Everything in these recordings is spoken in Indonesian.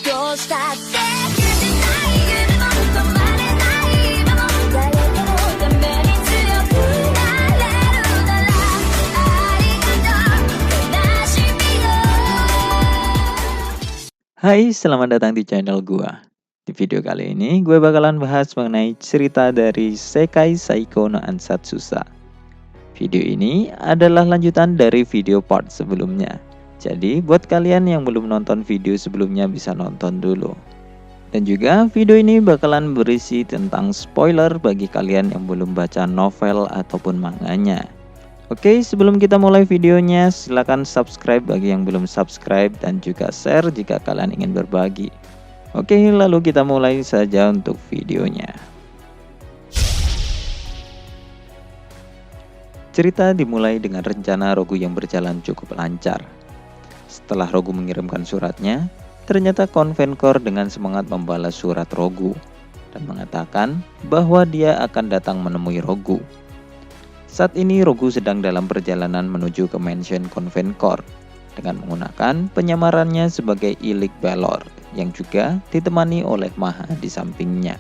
どうしたって許せない夢も止まれない今も誰かのために強くなれるならありがとう悲しみよ。 Hai, selamat datang di channel gua. Di video kali ini gue bakalan bahas mengenai cerita dari Sekai Saiko no Ansatsusa. Video ini adalah lanjutan dari video part sebelumnya. Jadi buat kalian yang belum nonton video sebelumnya bisa nonton dulu. Dan juga video ini bakalan berisi tentang spoiler bagi kalian yang belum baca novel ataupun manganya. Oke, sebelum kita mulai videonya, silahkan subscribe bagi yang belum subscribe dan juga share jika kalian ingin berbagi. Oke, lalu kita mulai saja untuk videonya. Cerita dimulai dengan rencana Rogu yang berjalan cukup lancar. Setelah Rogu mengirimkan suratnya, ternyata Konvenkor dengan semangat membalas surat Rogu dan mengatakan bahwa dia akan datang menemui Rogu. Saat ini Rogu sedang dalam perjalanan menuju ke mansion Konvenkor dengan menggunakan penyamarannya sebagai Ilik Belor yang juga ditemani oleh Maha di sampingnya.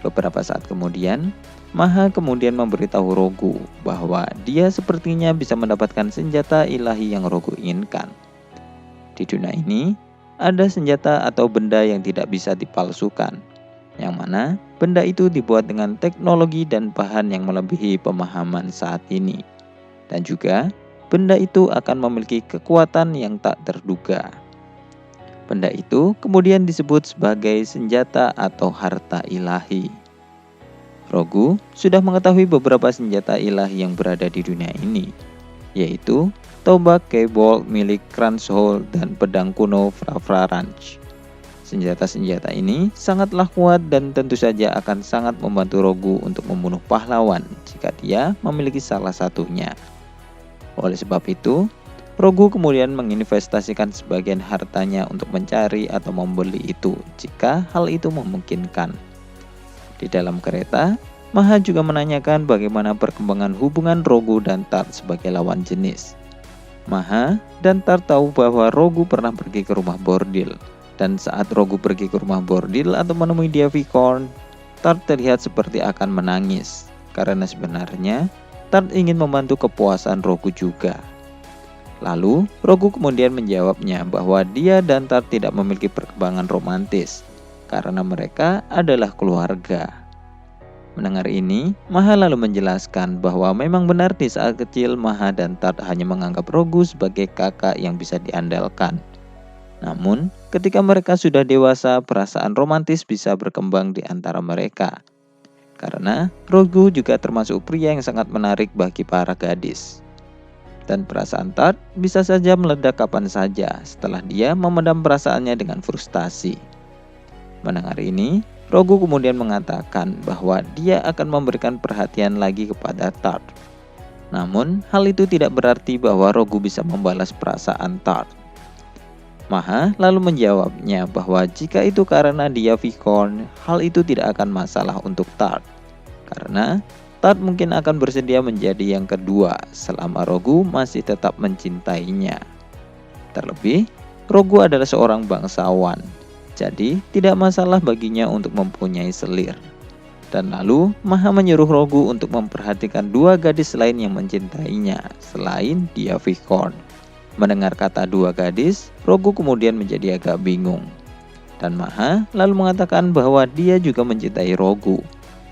Beberapa saat kemudian, Maha kemudian memberitahu Rogu bahwa dia sepertinya bisa mendapatkan senjata ilahi yang Rogu inginkan. Di dunia ini, ada senjata atau benda yang tidak bisa dipalsukan, yang mana benda itu dibuat dengan teknologi dan bahan yang melebihi pemahaman saat ini. Dan juga, benda itu akan memiliki kekuatan yang tak terduga. Benda itu kemudian disebut sebagai senjata atau harta ilahi. Rogu sudah mengetahui beberapa senjata ilahi yang berada di dunia ini, yaitu tombak Keybolt milik Kranshol dan pedang kuno Frafraranch. Senjata-senjata ini sangatlah kuat dan tentu saja akan sangat membantu Rogu untuk membunuh pahlawan jika dia memiliki salah satunya. Oleh sebab itu, Rogu kemudian menginvestasikan sebagian hartanya untuk mencari atau membeli itu jika hal itu memungkinkan. Di dalam kereta, Maha juga menanyakan bagaimana perkembangan hubungan Rogu dan Tart sebagai lawan jenis. Maha dan Tart tahu bahwa Rogu pernah pergi ke rumah bordil. Dan saat Rogu pergi ke rumah bordil atau menemui Diavicorn, Tart terlihat seperti akan menangis. Karena sebenarnya, Tart ingin membantu kepuasan Rogu juga. Lalu, Rogu kemudian menjawabnya bahwa dia dan Tart tidak memiliki perkembangan romantis, karena mereka adalah keluarga. Mendengar ini, Maha lalu menjelaskan bahwa memang benar di saat kecil Maha dan Tart hanya menganggap Rogu sebagai kakak yang bisa diandalkan. Namun, ketika mereka sudah dewasa, perasaan romantis bisa berkembang di antara mereka. Karena Rogu juga termasuk pria yang sangat menarik bagi para gadis. Dan perasaan Tart bisa saja meledak kapan saja setelah dia memendam perasaannya dengan frustasi. Mendengar ini, Rogu kemudian mengatakan bahwa dia akan memberikan perhatian lagi kepada Tart. Namun, hal itu tidak berarti bahwa Rogu bisa membalas perasaan Tart. Maha lalu menjawabnya bahwa jika itu karena Diavicorn, hal itu tidak akan masalah untuk Tart. Karena Tart mungkin akan bersedia menjadi yang kedua selama Rogu masih tetap mencintainya. Terlebih, Rogu adalah seorang bangsawan. Jadi, tidak masalah baginya untuk mempunyai selir. Dan lalu, Maha menyuruh Rogu untuk memperhatikan dua gadis lain yang mencintainya, selain Diavicorn. Mendengar kata dua gadis, Rogu kemudian menjadi agak bingung. Dan Maha lalu mengatakan bahwa dia juga mencintai Rogu.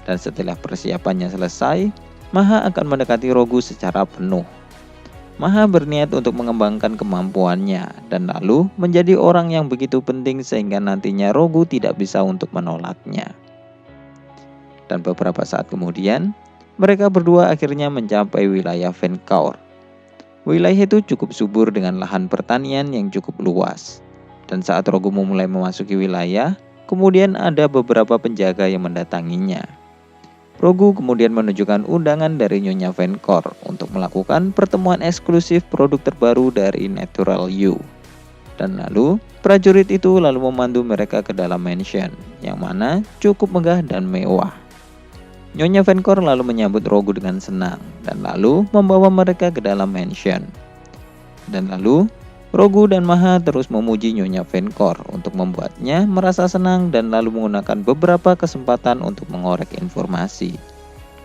Dan setelah persiapannya selesai, Maha akan mendekati Rogu secara penuh. Maha berniat untuk mengembangkan kemampuannya dan lalu menjadi orang yang begitu penting sehingga nantinya Rogu tidak bisa untuk menolaknya. Dan beberapa saat kemudian, mereka berdua akhirnya mencapai wilayah Venkaur. Wilayah itu cukup subur dengan lahan pertanian yang cukup luas. Dan saat Rogu memulai memasuki wilayah, kemudian ada beberapa penjaga yang mendatanginya. Rogu kemudian menunjukkan undangan dari Nyonya Venkor untuk melakukan pertemuan eksklusif produk terbaru dari Natural You. Dan lalu, prajurit itu lalu memandu mereka ke dalam mansion, yang mana cukup megah dan mewah. Nyonya Venkor lalu menyambut Rogu dengan senang, dan lalu membawa mereka ke dalam mansion. Dan lalu, Rogu dan Maha terus memuji Nyonya Venkor untuk membuatnya merasa senang dan lalu menggunakan beberapa kesempatan untuk mengorek informasi.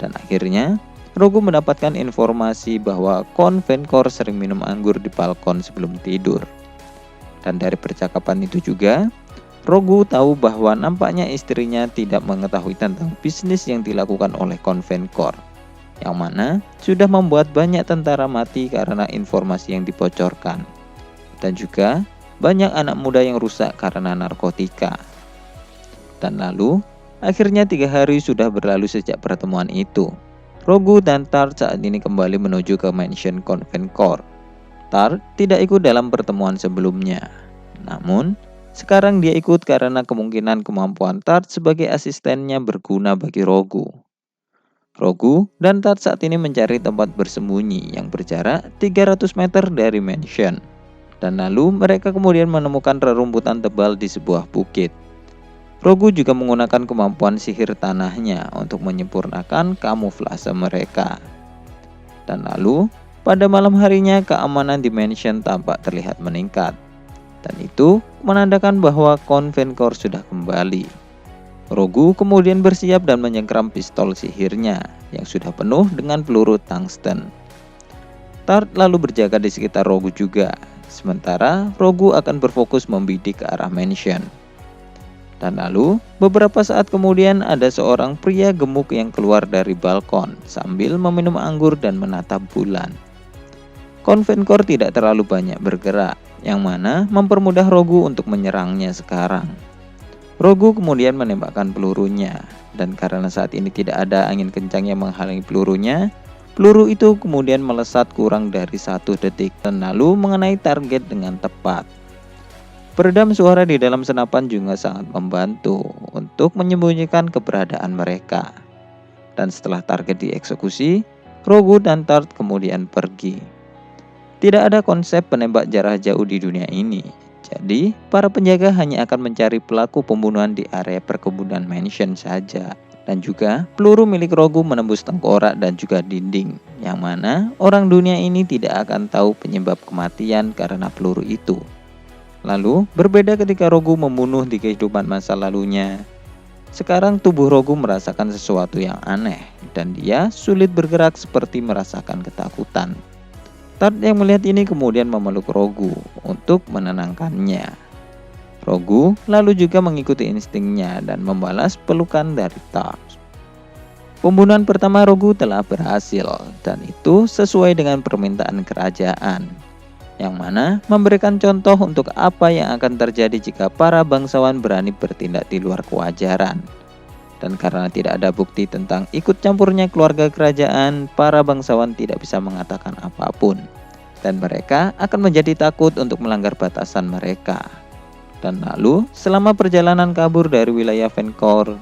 Dan akhirnya, Rogu mendapatkan informasi bahwa Kon Venkor sering minum anggur di balkon sebelum tidur. Dan dari percakapan itu juga, Rogu tahu bahwa nampaknya istrinya tidak mengetahui tentang bisnis yang dilakukan oleh Kon Venkor, yang mana sudah membuat banyak tentara mati karena informasi yang dibocorkan. Dan juga banyak anak muda yang rusak karena narkotika. Dan lalu, akhirnya 3 hari sudah berlalu sejak pertemuan itu. Rogu dan Tart saat ini kembali menuju ke mansion Kon Venkor. Tart tidak ikut dalam pertemuan sebelumnya. Namun, sekarang dia ikut karena kemungkinan kemampuan Tart sebagai asistennya berguna bagi Rogu. Rogu dan Tart saat ini mencari tempat bersembunyi yang berjarak 300 meter dari mansion. Dan lalu mereka kemudian menemukan rerumputan tebal di sebuah bukit. Rogu juga menggunakan kemampuan sihir tanahnya untuk menyempurnakan kamuflase mereka. Dan lalu, pada malam harinya keamanan di mansion tampak terlihat meningkat. Dan itu menandakan bahwa Kon Venkor sudah kembali. Rogu kemudian bersiap dan menyengkram pistol sihirnya yang sudah penuh dengan peluru tungsten. Tart lalu berjaga di sekitar Rogu juga. Sementara Rogu akan berfokus membidik ke arah mansion. Dan lalu, beberapa saat kemudian ada seorang pria gemuk yang keluar dari balkon sambil meminum anggur dan menatap bulan. Kon Venkor tidak terlalu banyak bergerak, yang mana mempermudah Rogu untuk menyerangnya sekarang. Rogu kemudian menembakkan pelurunya, dan karena saat ini tidak ada angin kencang yang menghalangi pelurunya, peluru itu kemudian melesat kurang dari 1 detik dan lalu mengenai target dengan tepat. Peredam suara di dalam senapan juga sangat membantu untuk menyembunyikan keberadaan mereka. Dan setelah target dieksekusi, Rogu dan Tart kemudian pergi. Tidak ada konsep penembak jarak jauh di dunia ini. Jadi, para penjaga hanya akan mencari pelaku pembunuhan di area perkebunan mansion saja. Dan juga peluru milik Rogu menembus tengkorak dan juga dinding, yang mana orang dunia ini tidak akan tahu penyebab kematian karena peluru itu. Lalu berbeda ketika Rogu membunuh di kehidupan masa lalunya. Sekarang tubuh Rogu merasakan sesuatu yang aneh dan dia sulit bergerak seperti merasakan ketakutan. Tart yang melihat ini kemudian memeluk Rogu untuk menenangkannya. Rogu lalu juga mengikuti instingnya dan membalas pelukan dari Tart. Pembunuhan pertama Rogu telah berhasil dan itu sesuai dengan permintaan kerajaan, yang mana memberikan contoh untuk apa yang akan terjadi jika para bangsawan berani bertindak di luar kewajaran. Dan karena tidak ada bukti tentang ikut campurnya keluarga kerajaan, para bangsawan tidak bisa mengatakan apapun. Dan mereka akan menjadi takut untuk melanggar batasan mereka. Dan lalu, selama perjalanan kabur dari wilayah Venkor,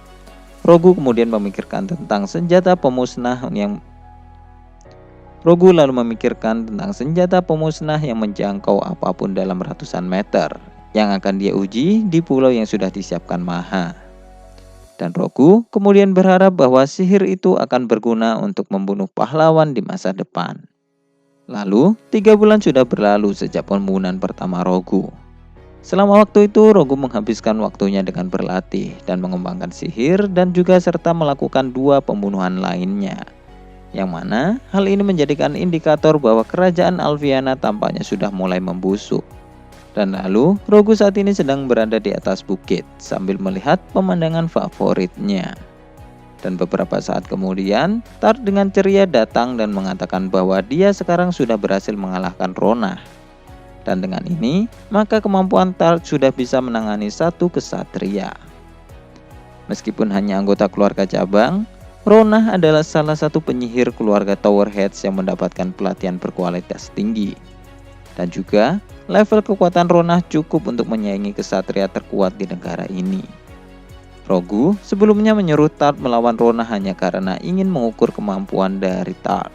Rogu kemudian memikirkan tentang senjata pemusnah yang menjangkau apapun dalam ratusan meter yang akan dia uji di pulau yang sudah disiapkan Maha. Dan Rogu kemudian berharap bahwa sihir itu akan berguna untuk membunuh pahlawan di masa depan. Lalu, 3 bulan sudah berlalu sejak pembunuhan pertama Rogu. Selama waktu itu, Rogu menghabiskan waktunya dengan berlatih dan mengembangkan sihir dan juga serta melakukan 2 pembunuhan lainnya. Yang mana hal ini menjadikan indikator bahwa kerajaan Alviana tampaknya sudah mulai membusuk. Dan lalu, Rogu saat ini sedang berada di atas bukit sambil melihat pemandangan favoritnya. Dan beberapa saat kemudian, Tart dengan ceria datang dan mengatakan bahwa dia sekarang sudah berhasil mengalahkan Ronah. Dan dengan ini, maka kemampuan Tart sudah bisa menangani 1 kesatria. Meskipun hanya anggota keluarga cabang, Ronah adalah salah satu penyihir keluarga Tower Heads yang mendapatkan pelatihan berkualitas tinggi. Dan juga, level kekuatan Ronah cukup untuk menyaingi kesatria terkuat di negara ini. Rogu sebelumnya menyuruh Tart melawan Ronah hanya karena ingin mengukur kemampuan dari Tart.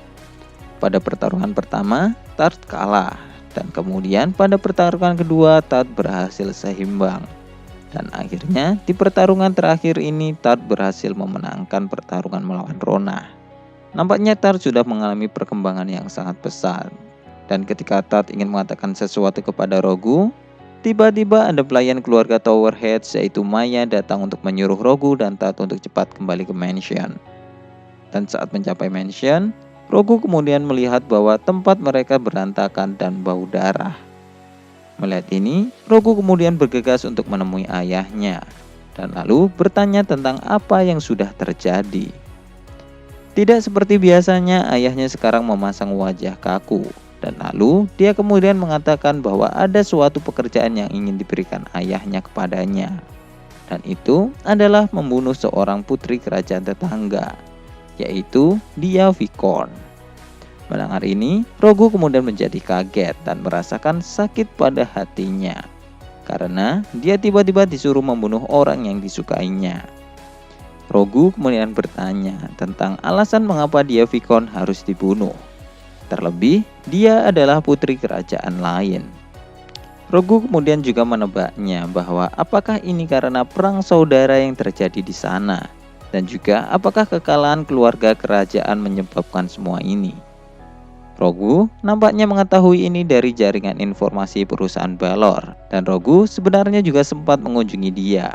Pada pertarungan pertama, Tart kalah. Dan kemudian pada pertarungan kedua, Tart berhasil seimbang. Dan akhirnya di pertarungan terakhir ini, Tart berhasil memenangkan pertarungan melawan Ronah. Nampaknya Tart sudah mengalami perkembangan yang sangat besar. Dan ketika Tat ingin mengatakan sesuatu kepada Rogu, tiba-tiba ada pelayan keluarga Tower Heads yaitu Maya datang untuk menyuruh Rogu dan Tat untuk cepat kembali ke mansion. Dan saat mencapai mansion, Rogu kemudian melihat bahwa tempat mereka berantakan dan bau darah. Melihat ini, Rogu kemudian bergegas untuk menemui ayahnya dan lalu bertanya tentang apa yang sudah terjadi. Tidak seperti biasanya, ayahnya sekarang memasang wajah kaku dan lalu dia kemudian mengatakan bahwa ada suatu pekerjaan yang ingin diberikan ayahnya kepadanya. Dan itu adalah membunuh seorang putri kerajaan tetangga, yaitu Dia Vicon. Mendengar ini, Rogu kemudian menjadi kaget dan merasakan sakit pada hatinya karena dia tiba-tiba disuruh membunuh orang yang disukainya. Rogu kemudian bertanya tentang alasan mengapa Dia Vicon harus dibunuh. Terlebih, dia adalah putri kerajaan lain. Rogu kemudian juga menebaknya bahwa apakah ini karena perang saudara yang terjadi di sana, dan juga apakah kekalahan keluarga kerajaan menyebabkan semua ini. Rogu nampaknya mengetahui ini dari jaringan informasi perusahaan Balor, dan Rogu sebenarnya juga sempat mengunjungi dia.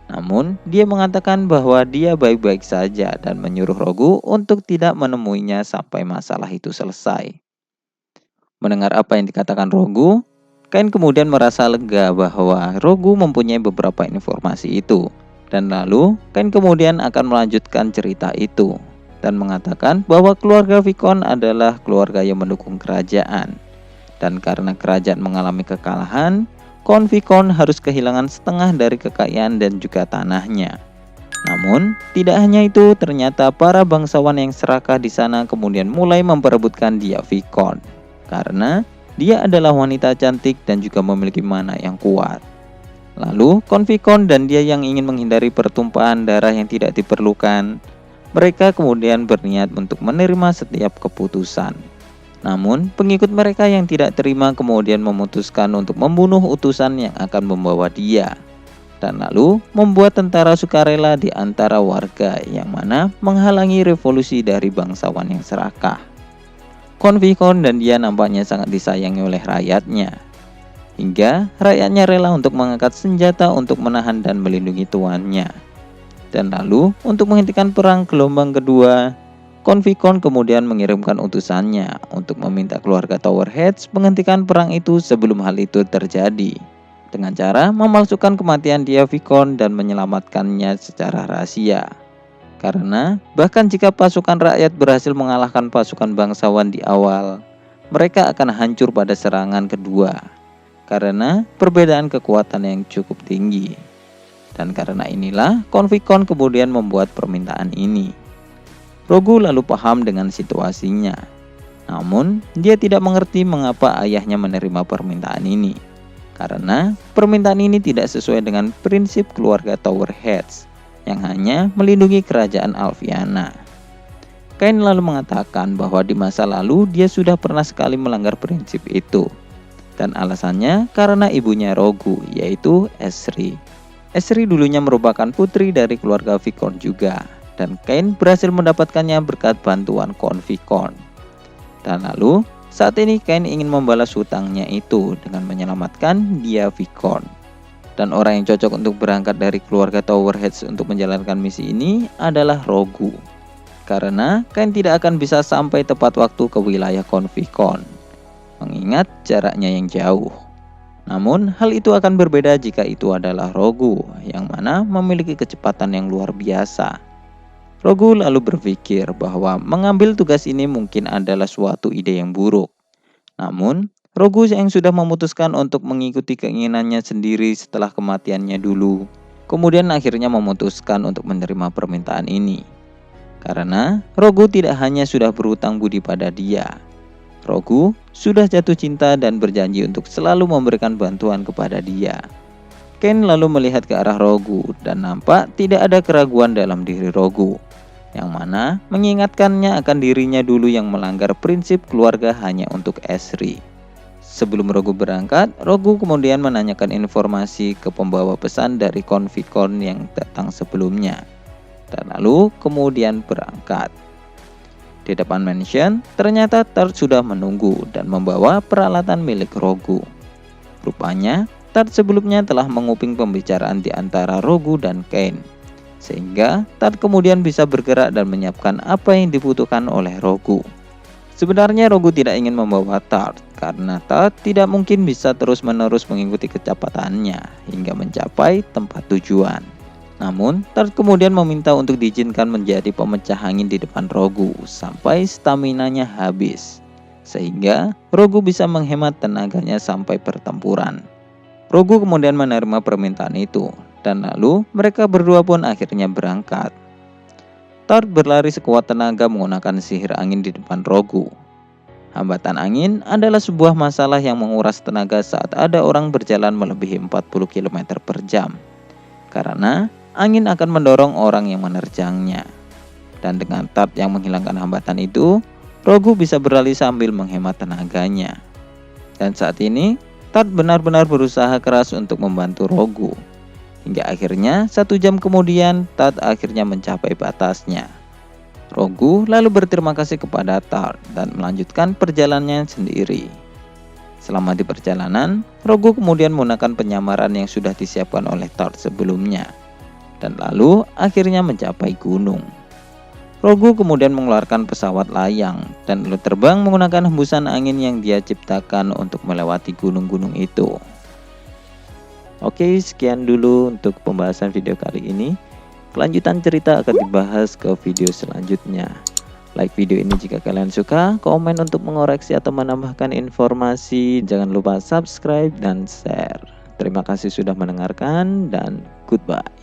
Namun, dia mengatakan bahwa dia baik-baik saja dan menyuruh Rogu untuk tidak menemuinya sampai masalah itu selesai. Mendengar apa yang dikatakan Rogu, Kain kemudian merasa lega bahwa Rogu mempunyai beberapa informasi itu. Dan lalu, Kain kemudian akan melanjutkan cerita itu dan mengatakan bahwa keluarga Vicon adalah keluarga yang mendukung kerajaan. Dan karena kerajaan mengalami kekalahan, Kon Vicon harus kehilangan setengah dari kekayaan dan juga tanahnya. Namun, tidak hanya itu, ternyata para bangsawan yang serakah di sana kemudian mulai memperebutkan Dia Vicon. Karena dia adalah wanita cantik dan juga memiliki mana yang kuat. Lalu, Kon Vicon dan dia yang ingin menghindari pertumpahan darah yang tidak diperlukan, mereka kemudian berniat untuk menerima setiap keputusan. Namun, pengikut mereka yang tidak terima kemudian memutuskan untuk membunuh utusan yang akan membawa dia. Dan lalu, membuat tentara sukarela di antara warga yang mana menghalangi revolusi dari bangsawan yang serakah. Kon Vicon dan dia nampaknya sangat disayangi oleh rakyatnya. Hingga rakyatnya rela untuk mengangkat senjata untuk menahan dan melindungi tuannya. Dan lalu, untuk menghentikan perang gelombang kedua, Kon Vicon kemudian mengirimkan utusannya untuk meminta keluarga Tower Heads menghentikan perang itu sebelum hal itu terjadi, dengan cara memalsukan kematian Dia Vicon dan menyelamatkannya secara rahasia. Karena bahkan jika pasukan rakyat berhasil mengalahkan pasukan bangsawan di awal, mereka akan hancur pada serangan kedua, karena perbedaan kekuatan yang cukup tinggi. Dan karena inilah, Kon Vicon kemudian membuat permintaan ini. Rogu lalu paham dengan situasinya. Namun, dia tidak mengerti mengapa ayahnya menerima permintaan ini. Karena permintaan ini tidak sesuai dengan prinsip keluarga Tower Heads, yang hanya melindungi kerajaan Alviana. Kain lalu mengatakan bahwa di masa lalu dia sudah pernah sekali melanggar prinsip itu. Dan alasannya karena ibunya Rogu, yaitu Esri. Esri dulunya merupakan putri dari keluarga Vicon juga, dan Kain berhasil mendapatkannya berkat bantuan Kon Vicon. Dan lalu, saat ini Kain ingin membalas hutangnya itu dengan menyelamatkan Dia Vicon. Dan orang yang cocok untuk berangkat dari keluarga Tower Heads untuk menjalankan misi ini adalah Rogu. Karena Kain tidak akan bisa sampai tepat waktu ke wilayah Kon Vicon, mengingat jaraknya yang jauh. Namun, hal itu akan berbeda jika itu adalah Rogu, yang mana memiliki kecepatan yang luar biasa. Rogu lalu berpikir bahwa mengambil tugas ini mungkin adalah suatu ide yang buruk. Namun, Rogu yang sudah memutuskan untuk mengikuti keinginannya sendiri setelah kematiannya dulu, kemudian akhirnya memutuskan untuk menerima permintaan ini. Karena Rogu tidak hanya sudah berhutang budi pada dia, Rogu sudah jatuh cinta dan berjanji untuk selalu memberikan bantuan kepada dia. Kain lalu melihat ke arah Rogu dan nampak tidak ada keraguan dalam diri Rogu, yang mana mengingatkannya akan dirinya dulu yang melanggar prinsip keluarga hanya untuk Esri. Sebelum Rogu berangkat, Rogu kemudian menanyakan informasi ke pembawa pesan dari Kon Vicon yang datang sebelumnya. Dan lalu kemudian berangkat. Di depan mansion, ternyata Tart sudah menunggu dan membawa peralatan milik Rogu. Rupanya, Tart sebelumnya telah menguping pembicaraan di antara Rogu dan Caine, sehingga Tart kemudian bisa bergerak dan menyiapkan apa yang dibutuhkan oleh Rogu. Sebenarnya Rogu tidak ingin membawa Tart, karena Tart tidak mungkin bisa terus-menerus mengikuti kecepatannya hingga mencapai tempat tujuan. Namun, Tart kemudian meminta untuk diizinkan menjadi pemecah angin di depan Rogu sampai staminanya habis, sehingga Rogu bisa menghemat tenaganya sampai pertempuran. Rogu kemudian menerima permintaan itu, dan lalu mereka berdua pun akhirnya berangkat. Tart berlari sekuat tenaga menggunakan sihir angin di depan Rogu. Hambatan angin adalah sebuah masalah yang menguras tenaga saat ada orang berjalan melebihi 40 km per jam, karena angin akan mendorong orang yang menerjangnya. Dan dengan Tart yang menghilangkan hambatan itu, Rogu bisa berlari sambil menghemat tenaganya. Dan saat ini, Tart benar-benar berusaha keras untuk membantu Rogu. Hingga akhirnya 1 jam kemudian, Tart akhirnya mencapai batasnya. Rogu lalu berterima kasih kepada Tart dan melanjutkan perjalanannya sendiri. Selama di perjalanan, Rogu kemudian menggunakan penyamaran yang sudah disiapkan oleh Tart sebelumnya, dan lalu akhirnya mencapai gunung. Rogu kemudian mengeluarkan pesawat layang dan lalu terbang menggunakan hembusan angin yang dia ciptakan untuk melewati gunung-gunung itu. Oke, sekian dulu untuk pembahasan video kali ini. Kelanjutan cerita akan dibahas ke video selanjutnya. Like video ini jika kalian suka, komen untuk mengoreksi atau menambahkan informasi, jangan lupa subscribe dan share. Terima kasih sudah mendengarkan dan goodbye.